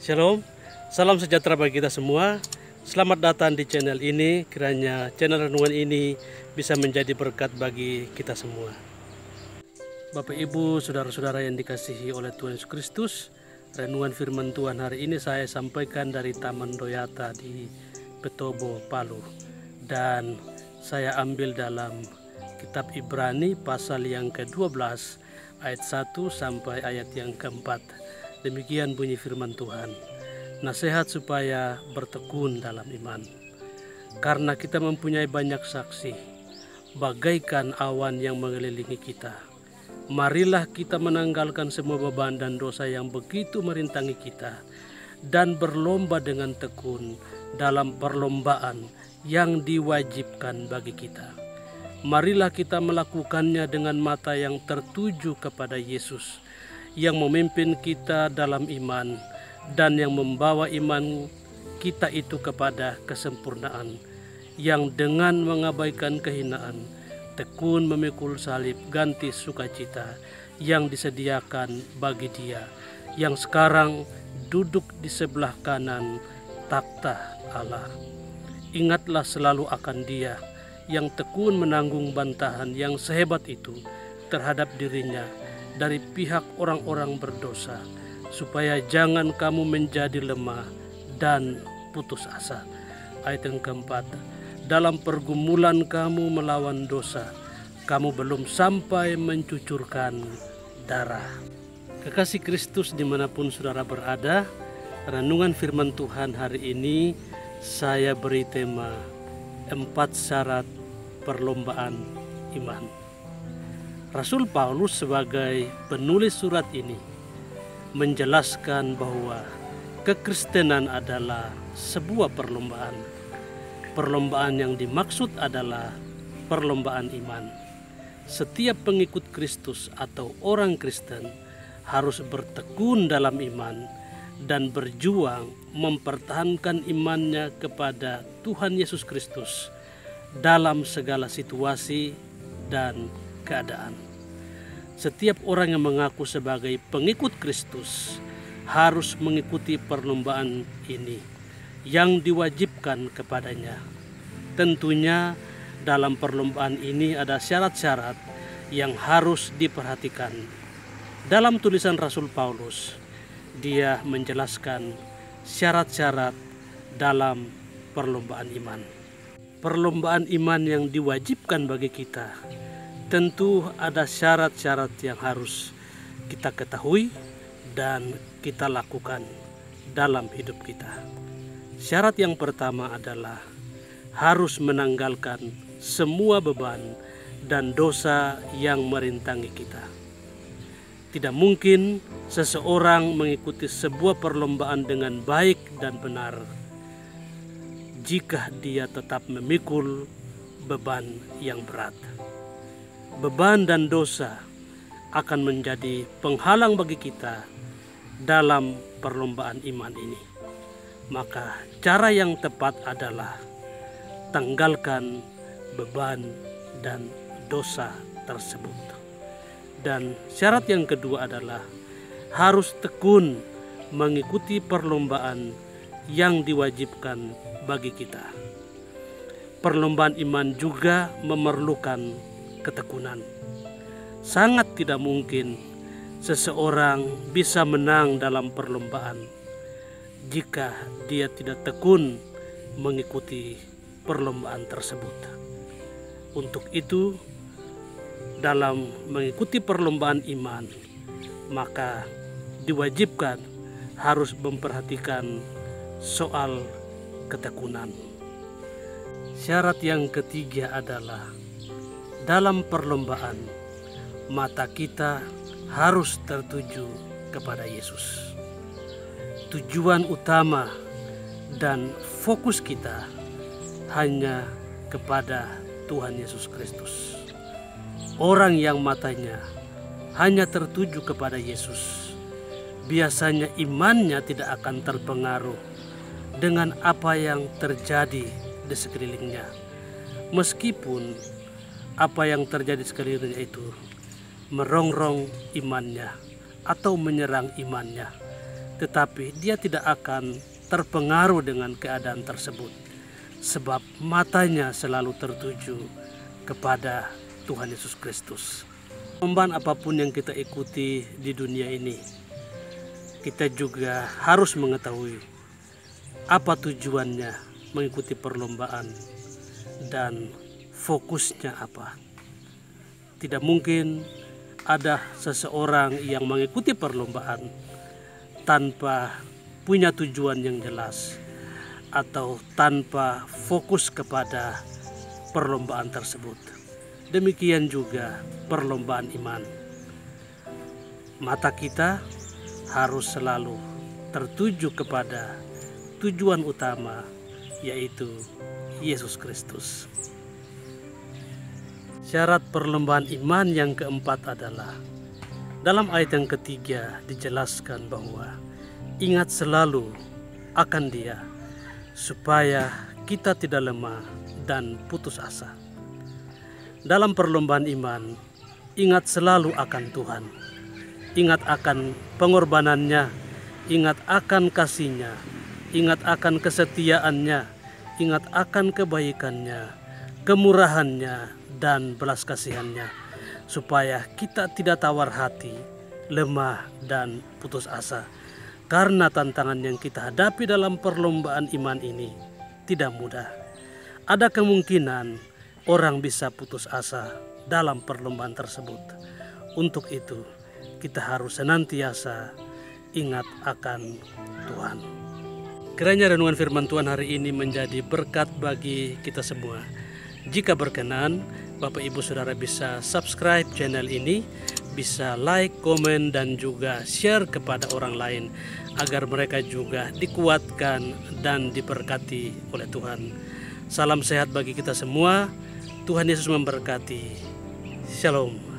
Shalom, salam sejahtera bagi kita semua. Selamat datang di channel ini. Kiranya channel renungan ini bisa menjadi berkat bagi kita semua. Bapak Ibu, saudara-saudara yang dikasihi oleh Tuhan Yesus Kristus, renungan firman Tuhan hari ini saya sampaikan dari Taman Doyata di Petobo, Palu. Dan saya ambil dalam kitab Ibrani pasal yang ke-12 ayat 1 sampai ayat yang ke-4. Demikian bunyi firman Tuhan. Nasihat supaya bertekun dalam iman. Karena kita mempunyai banyak saksi, bagaikan awan yang mengelilingi kita. Marilah kita menanggalkan semua beban dan dosa yang begitu merintangi kita, dan berlomba dengan tekun dalam perlombaan yang diwajibkan bagi kita. Marilah kita melakukannya dengan mata yang tertuju kepada Yesus, yang memimpin kita dalam iman dan yang membawa iman kita itu kepada kesempurnaan, yang dengan mengabaikan kehinaan tekun memikul salib ganti sukacita yang disediakan bagi Dia yang sekarang duduk di sebelah kanan takhta Allah. Ingatlah selalu akan Dia yang tekun menanggung bantahan yang sehebat itu terhadap dirinya dari pihak orang-orang berdosa, supaya jangan kamu menjadi lemah dan putus asa. Ayat yang keempat, dalam pergumulan kamu melawan dosa, kamu belum sampai mencucurkan darah. Kekasih Kristus dimanapun saudara berada, renungan firman Tuhan hari ini saya beri tema 4 syarat perlombaan iman. Rasul Paulus sebagai penulis surat ini menjelaskan bahwa kekristenan adalah sebuah perlombaan. Perlombaan yang dimaksud adalah perlombaan iman. Setiap pengikut Kristus atau orang Kristen harus bertekun dalam iman dan berjuang mempertahankan imannya kepada Tuhan Yesus Kristus dalam segala situasi dan keadaan. Setiap orang yang mengaku sebagai pengikut Kristus harus mengikuti perlombaan ini yang diwajibkan kepadanya. Tentunya dalam perlombaan ini ada syarat-syarat yang harus diperhatikan. Dalam tulisan Rasul Paulus, dia menjelaskan syarat-syarat dalam perlombaan iman. Perlombaan iman yang diwajibkan bagi kita tentu ada syarat-syarat yang harus kita ketahui dan kita lakukan dalam hidup kita. Syarat yang pertama adalah harus menanggalkan semua beban dan dosa yang merintangi kita. Tidak mungkin seseorang mengikuti sebuah perlombaan dengan baik dan benar jika dia tetap memikul beban yang berat. Beban dan dosa akan menjadi penghalang bagi kita dalam perlombaan iman ini. Maka cara yang tepat adalah tanggalkan beban dan dosa tersebut. Dan syarat yang kedua adalah harus tekun mengikuti perlombaan yang diwajibkan bagi kita. Perlombaan iman juga memerlukan ketekunan. Sangat tidak mungkin seseorang bisa menang dalam perlombaan jika dia tidak tekun mengikuti perlombaan tersebut. Untuk itu, dalam mengikuti perlombaan iman, maka diwajibkan harus memperhatikan soal ketekunan. Syarat yang ketiga adalah dalam perlombaan, mata kita harus tertuju kepada Yesus. Tujuan utama dan fokus kita hanya kepada Tuhan Yesus Kristus. Orang yang matanya hanya tertuju kepada Yesus, biasanya imannya tidak akan terpengaruh dengan apa yang terjadi di sekelilingnya. Meskipun apa yang terjadi sekelilingnya itu merongrong imannya atau menyerang imannya, tetapi dia tidak akan terpengaruh dengan keadaan tersebut, sebab matanya selalu tertuju kepada Tuhan Yesus Kristus. Perlombaan apapun yang kita ikuti di dunia ini, kita juga harus mengetahui apa tujuannya mengikuti perlombaan dan fokusnya apa. Tidak mungkin ada seseorang yang mengikuti perlombaan tanpa punya tujuan yang jelas atau tanpa fokus kepada perlombaan tersebut. Demikian juga perlombaan iman. Mata kita harus selalu tertuju kepada tujuan utama, yaitu Yesus Kristus. Syarat perlombaan iman yang keempat adalah, dalam ayat yang ketiga dijelaskan bahwa ingat selalu akan Dia, supaya kita tidak lemah dan putus asa. Dalam perlombaan iman, ingat selalu akan Tuhan. Ingat akan pengorbanannya, ingat akan kasih-Nya, ingat akan kesetiaan-Nya, ingat akan kebaikan-Nya, kemurahan-Nya, dan belas kasihan-Nya, supaya kita tidak tawar hati, lemah, dan putus asa. Karena tantangan yang kita hadapi dalam perlombaan iman ini tidak mudah. Ada kemungkinan orang bisa putus asa dalam perlombaan tersebut. Untuk itu, kita harus senantiasa ingat akan Tuhan. Kiranya renungan firman Tuhan hari ini menjadi berkat bagi kita semua. Jika berkenan, Bapak Ibu Saudara bisa subscribe channel ini, bisa like, komen, dan juga share kepada orang lain agar mereka juga dikuatkan dan diberkati oleh Tuhan. Salam sehat bagi kita semua. Tuhan Yesus memberkati. Shalom.